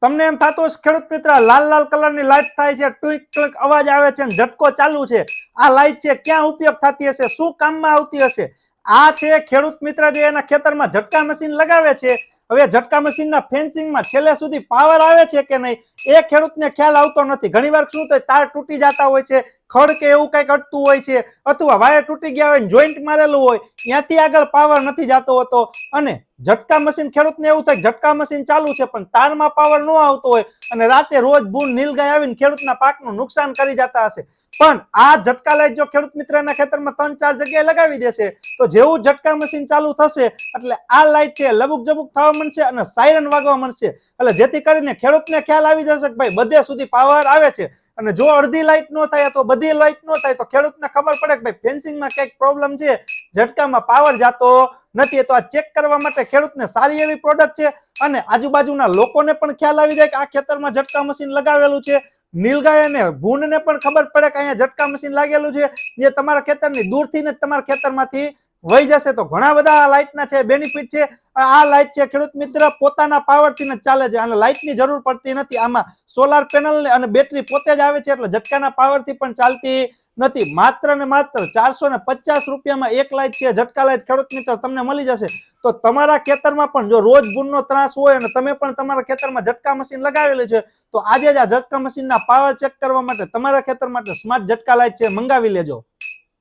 તમને એમ થતું હશે ખેડૂત મિત્ર, લાલ લાલ કલરની લાઈટ થાય છે, ટ્વિક ટ્વિક અવાજ આવે છે, ઝટકો ચાલુ છે, આ લાઈટ છે ક્યાં ઉપયોગ થતી હશે, શું કામમાં આવતી હશે? આ છે ખેડૂત મિત્ર જે એના ખેતરમાં ઝટકા મશીન લગાવે છે. હવે ઝટકા મશીનના ફેન્સિંગમાં છેલ્લે સુધી પાવર આવે છે કે નહીં એ ખેડૂતને ખ્યાલ આવતો નથી. ઘણીવાર શું થાય, તાર તૂટી જતા હોય છે, ખડ કે એવું કંઈક અટતું હોય છે, અથવા વાયર તૂટી ગયા હોય, જોઈન્ટ મારેલું હોય, ત્યાંથી આગળ પાવર નથી જતો હોતો. અને ઝટકા મશીન ખેડૂતને એવું થાય ઝટકા મશીન ચાલુ છે પણ તારમાં પાવર ન આવતો હોય અને રાતે રોજ ભૂંડ નીલગાય આવીને ખેડૂતના પાકનું નુકસાન કરી જતા હશે. પણ આ ઝટકા લાઈટ જો ખેડૂત મિત્રના ખેતરમાં 3-4 જગ્યાએ લગાવી દેશે તો જેવું ઝટકા મશીન ચાલુ થશે એટલે આ લાઈટ છે લબુક જબુક થવા માંડશે અને સાયરન વાગવા માંડશે. એટલે જેથી કરીને ખેડૂતને ખ્યાલ આવી જશે કે ભાઈ બધે સુધી પાવર આવે છે. અને જો અડધી લાઈટ ન થાય તો બધી લાઈટ ન થાય તો ખેડૂતને ખબર પડે કે ભાઈ ફેન્સિંગમાં કંઈક પ્રોબ્લેમ છે, ઝટકામાં પાવર જાતો નથી. તો આ ચેક કરવા માટે ખેડૂતને સારી એવી પ્રોડક્ટ છે અને આજુબાજુના લોકોને પણ ખ્યાલ આવી જાય કે આ ખેતરમાં ઝટકા મશીન લગાવેલું છે. નીલગાય અને ભૂંડને પણ ખબર પડે કે અહીંયા ઝટકા મશીન લાગેલું છે, જે તમારા ખેતરની દૂરથી જ તમારા ખેતરમાંથી વહી જશે. તો ઘણા બધા આ લાઈટના છે બેનિફિટ છે. આ લાઈટ છે ખેડૂત મિત્ર પોતાના પાવરથી જ ચાલે છે અને લાઈટની જરૂર પડતી નથી. આમાં સોલાર પેનલ અને બેટરી પોતે જ આવે છે એટલે ઝટકાના પાવરથી પણ ચાલતી નથી. માત્ર ને માત્ર 450 રૂપિયામાં એક લાઈટ છે ઝટકા લાઈટ ખેડૂત મિત્ર તમને મળી જશે. તો તમારા ખેતરમાં પણ જો રોજ ભૂંડનો ત્રાસ હોય અને તમે પણ તમારા ખેતરમાં ઝટકા મશીન લગાવેલી છે તો આજે જ આ ઝટકા મશીનના પાવર ચેક કરવા માટે તમારા ખેતર માટે સ્માર્ટ ઝટકા લાઈટ છે મંગાવી લેજો.